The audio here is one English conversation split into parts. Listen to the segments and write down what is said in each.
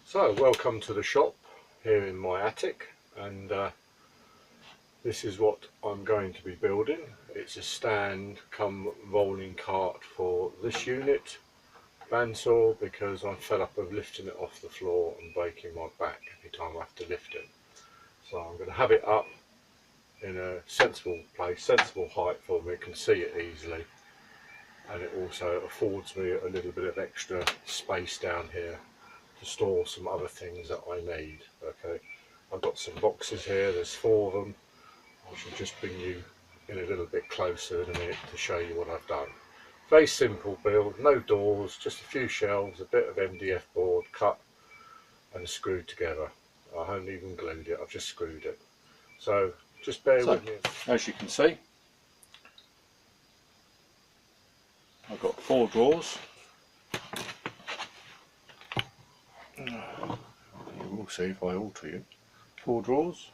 So welcome to the shop here in my attic, and this is what I'm going to be building. It's a stand come rolling cart for this unit, bandsaw, because I'm fed up of lifting it off the floor and breaking my back every time I have to lift it. So I'm going to have it up in a sensible place, sensible height for me, can see it easily, and it also affords me a little bit of extra space down here to store some other things that I need. Okay, I've got some boxes here, there's 4 of them. I should just bring you in a little bit closer in a minute to show you what I've done. Very simple build, no doors, just a few shelves, a bit of MDF board cut and screwed together. I haven't even glued it, I've just screwed it. So just bear with me. As you can see, I've got 4 drawers. We'll see if I alter you. 4 drawers,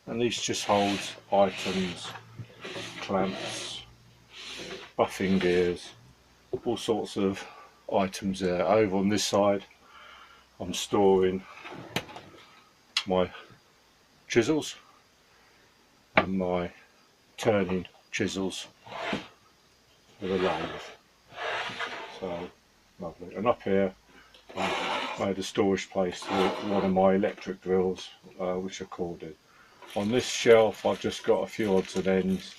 and these just hold items, clamps, buffing gears, all sorts of items there. Over on this side I'm storing my chisels and my turning chisels for the lathe. So lovely. And up here I made a storage place for one of my electric drills, which are corded. On this shelf I've just got a few odds and ends,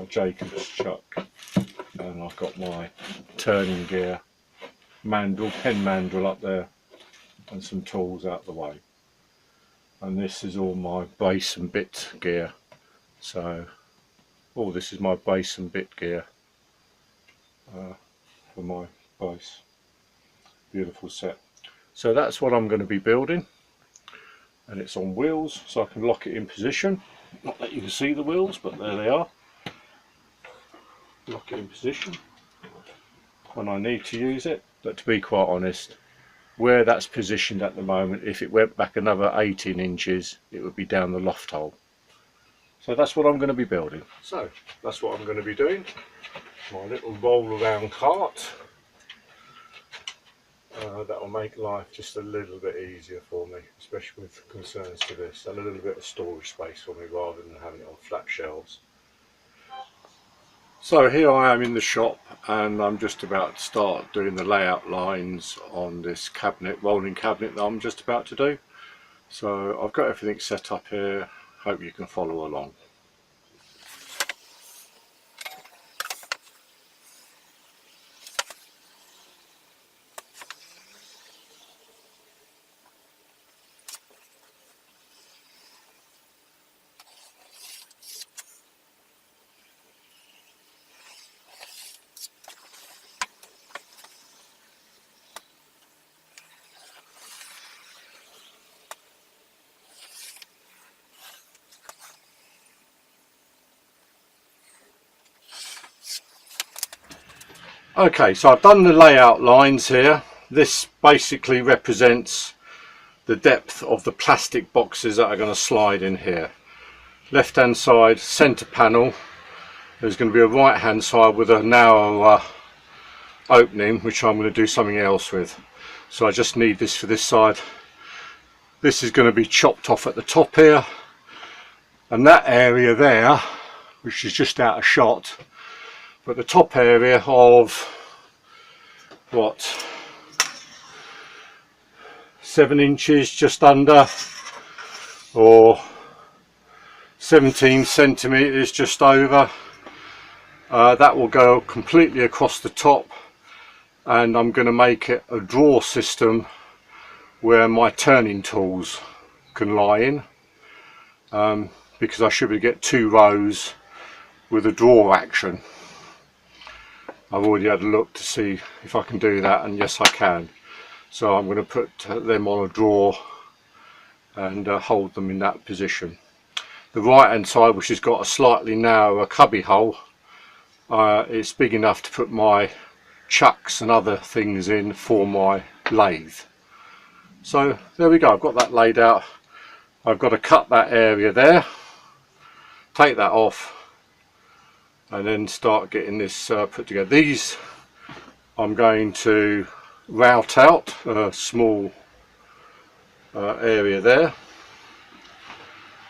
Jacob's chuck, and I've got my turning gear, mandrel, pen mandrel up there, and some tools out the way. And this is all my base and bit gear. So all this is my base and bit gear for my base. Beautiful set. So that's what I'm going to be building, and it's on wheels, so I can lock it in position. Not that you can see the wheels, but there they are. Lock it in position when I need to use it. But to be quite honest, where that's positioned at the moment, if it went back another 18 inches it would be down the loft hole. So that's what I'm going to be building. So that's what I'm going to be doing. My little roll around cart. That will make life just a little bit easier for me, especially with concerns to this, and a little bit of storage space for me rather than having it on flat shelves. So here I am in the shop, and I'm just about to start doing the layout lines on this cabinet, rolling cabinet that I'm just about to do. So I've got everything set up here, hope you can follow along. Okay, so I've done the layout lines here. This basically represents the depth of the plastic boxes that are going to slide in here. Left hand side, centre panel. There's going to be a right hand side with a narrow opening, which I'm going to do something else with. So I just need this for this side. This is going to be chopped off at the top here, and that area there, which is just out of shot, but the top area of what, 7 inches just under, or 17 centimeters just over, that will go completely across the top, and I'm going to make it a drawer system where my turning tools can lie in, because I should be get 2 rows with a drawer action. I've already had a look to see if I can do that, and yes I can. So I'm going to put them on a drawer and hold them in that position. The right hand side, which has got a slightly narrower cubby hole, it's big enough to put my chucks and other things in for my lathe. So there we go, I've got that laid out. I've got to cut that area there, take that off, and then start getting this put together. These I'm going to route out, a small area there.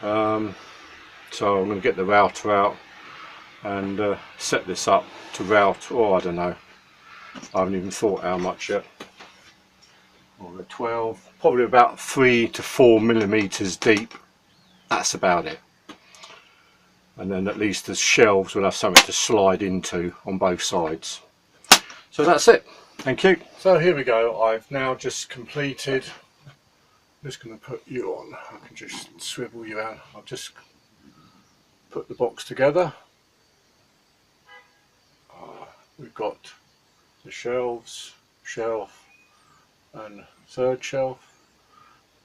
So I'm going to get the router out and set this up to route, I don't know, I haven't even thought how much yet. Or a 12, probably about 3 to 4 millimeters deep. That's about it. And then at least the shelves will have something to slide into on both sides. So that's it. Thank you. So here we go. I've now just completed. I'm just going to put you on. I can just swivel you out. I've just put the box together. We've got the shelf, and third shelf.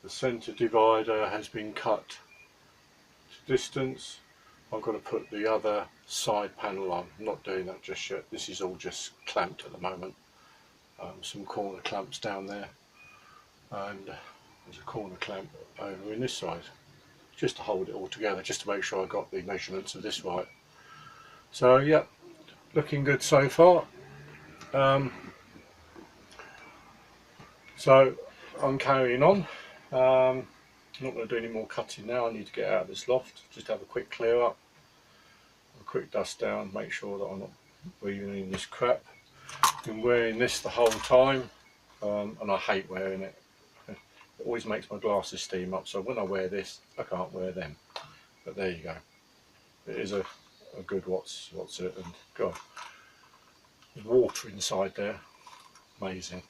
The centre divider has been cut to distance. I've got to put the other side panel on. I'm not doing that just yet. This is all just clamped at the moment. Some corner clamps down there, and there's a corner clamp over in this side, just to hold it all together, just to make sure I got the measurements of this right. So yeah, looking good so far. So I'm carrying on. I'm not going to do any more cutting now. I need to get out of this loft, just have a quick clear up, a quick dust down, make sure that I'm not breathing in this crap. Been wearing this the whole time, and I hate wearing it. It always makes my glasses steam up, so when I wear this I can't wear them. But there you go. It is a good what's it, and God, there's water inside there, amazing.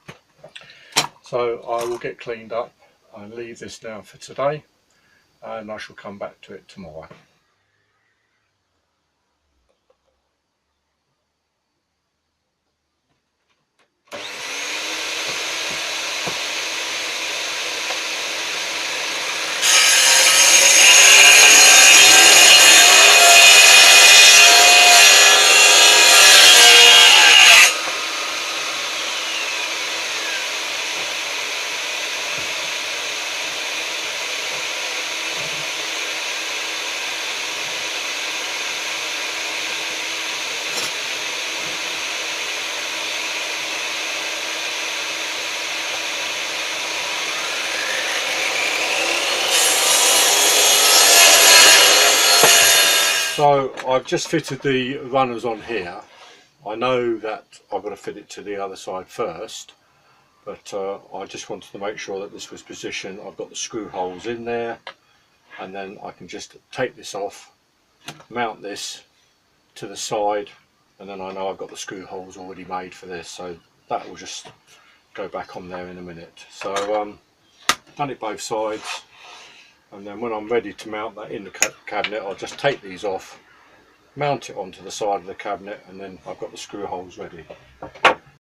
So I will get cleaned up and leave this now for today, and I shall come back to it tomorrow. So I've just fitted the runners on here. I know that I've got to fit it to the other side first, but I just wanted to make sure that this was positioned. I've got the screw holes in there, and then I can just take this off, mount this to the side, and then I know I've got the screw holes already made for this, so that will just go back on there in a minute. So done it both sides, and then when I'm ready to mount that in the cabinet, I'll just take these off, mount it onto the side of the cabinet, and then I've got the screw holes ready.